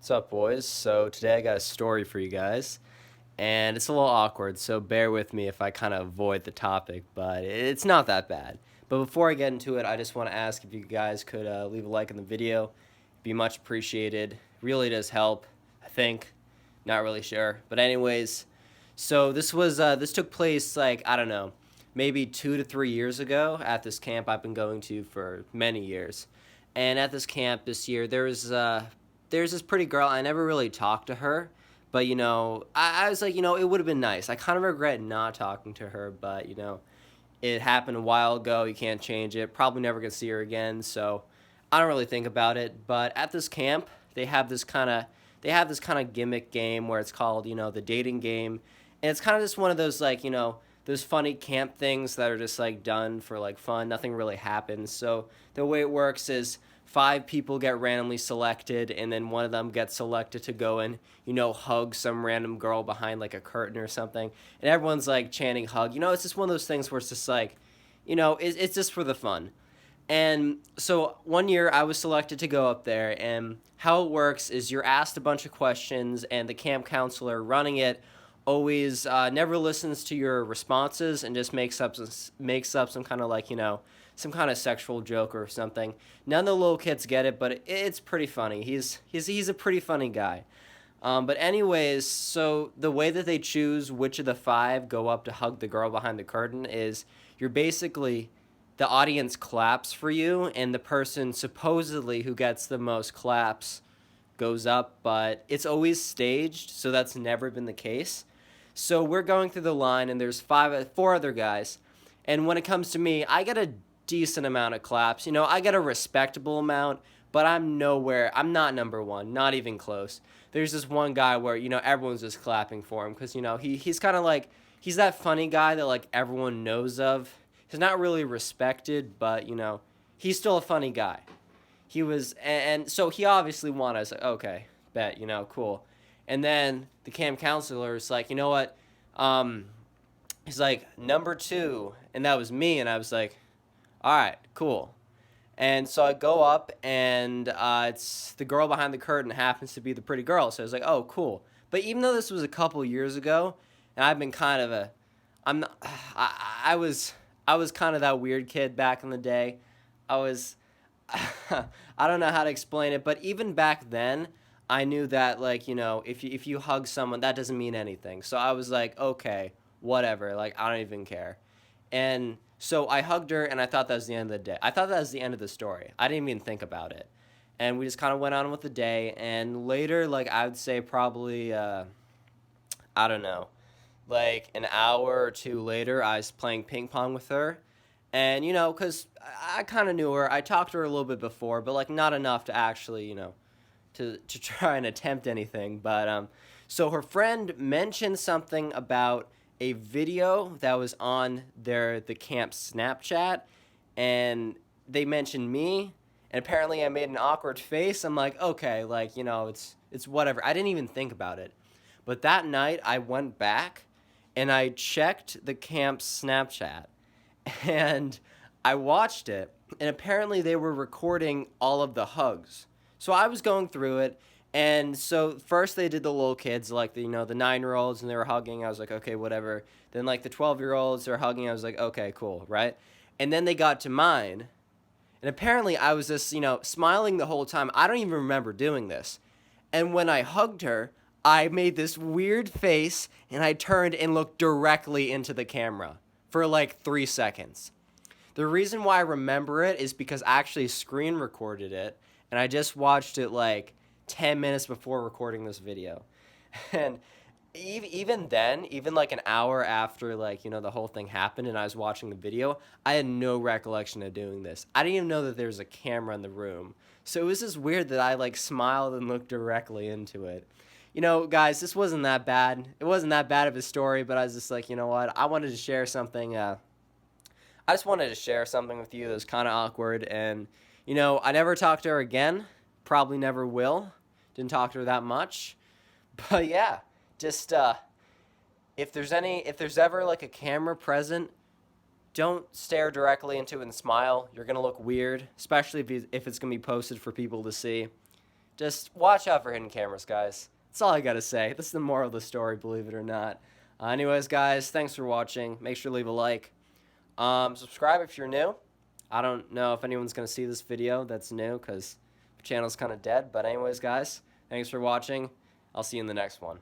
What's up, boys? So today I got a story for you guys, and it's a little awkward, so bear with me if I kind of avoid the topic, but it's not that bad. But before I get into it, I just want to ask if you guys could leave a like in the video. It'd be much appreciated. Really does help, I think. Not really sure, but anyways, so this took place like I don't know, maybe 2 to 3 years ago at this camp I've been going to for many years, and at this camp this year there's this pretty girl. I never really talked to her, but I was like, it would have been nice. I kind of regret not talking to her, but it happened a while ago. You can't change it. Probably never gonna see her again, so I don't really think about it. But at this camp, they have this kind of gimmick game where it's called the dating game, and it's kind of just one of those like those funny camp things that are just like done for like fun. Nothing really happens. So the way it works is five people get randomly selected, and then one of them gets selected to go and hug some random girl behind like a curtain or something, and everyone's like chanting hug. It's just one of those things where it's just like it's just for the fun. And so one year I was selected to go up there, and how it works is you're asked a bunch of questions, and the camp counselor running it always never listens to your responses and just makes up some kind of like some kind of sexual joke or something. None of the little kids get it, but it's pretty funny. He's a pretty funny guy. But anyways, so the way that they choose which of the five go up to hug the girl behind the curtain is you're basically the audience claps for you, and the person supposedly who gets the most claps goes up, but it's always staged, so that's never been the case. So we're going through the line, and there's four other guys, and when it comes to me, I get a decent amount of claps. I get a respectable amount, but I'm nowhere. I'm not number one, not even close. There's this one guy where everyone's just clapping for him because he's kind of like he's that funny guy that like everyone knows of. He's not really respected, but he's still a funny guy. He was, and so he obviously won. I was like, okay, bet, cool. And then the camp counselor is like, you know what? He's like, number two, and that was me, and I was like, all right, cool. And so I go up, and it's the girl behind the curtain happens to be the pretty girl. So I was like, oh, cool. But even though this was a couple years ago, and I've been kind of I'm not, I was kind of that weird kid back in the day. I was, I don't know how to explain it, but even back then, I knew that like if you hug someone, that doesn't mean anything. So I was like, okay, whatever. Like I don't even care. And so I hugged her, and I thought that was the end of the day. I thought that was the end of the story. I didn't even think about it, and we just kind of went on with the day. And later, like I would say, probably I don't know, like an hour or two later, I was playing ping pong with her. And, because I kind of knew her, I talked to her a little bit before, but like not enough to actually, to try and attempt anything. But so her friend mentioned something about a video that was on the camp Snapchat, and they mentioned me, and apparently I made an awkward face. I'm like, okay, like it's whatever. I didn't even think about it. But that night I went back and I checked the camp's Snapchat, and I watched it, and apparently they were recording all of the hugs. So I was going through it, and so first they did the little kids, like the 9-year-olds, and they were hugging. I was like, okay, whatever. Then like the 12-year-olds, they're hugging. I was like, okay, cool, right? And then they got to mine, and apparently I was just smiling the whole time. I don't even remember doing this. And when I hugged her, I made this weird face, and I turned and looked directly into the camera for like 3 seconds. The reason why I remember it is because I actually screen recorded it, and I just watched it like 10 minutes before recording this video. And even then, even like an hour after like, the whole thing happened and I was watching the video, I had no recollection of doing this. I didn't even know that there was a camera in the room. So it was just weird that I like smiled and looked directly into it. Guys, this wasn't that bad. It wasn't that bad of a story, but I was just like, you know what? I wanted to share something. I just wanted to share something with you that was kind of awkward. And, I never talked to her again. Probably never will. Didn't talk to her that much. But yeah, just if there's ever like a camera present, don't stare directly into it and smile. You're going to look weird, especially if it's going to be posted for people to see. just watch out for hidden cameras, guys. That's all I gotta say. This is the moral of the story, believe it or not. Anyways, guys, thanks for watching. Make sure to leave a like. Subscribe if you're new. I don't know if anyone's gonna see this video that's new because the channel's kind of dead. But anyways, guys, thanks for watching. I'll see you in the next one.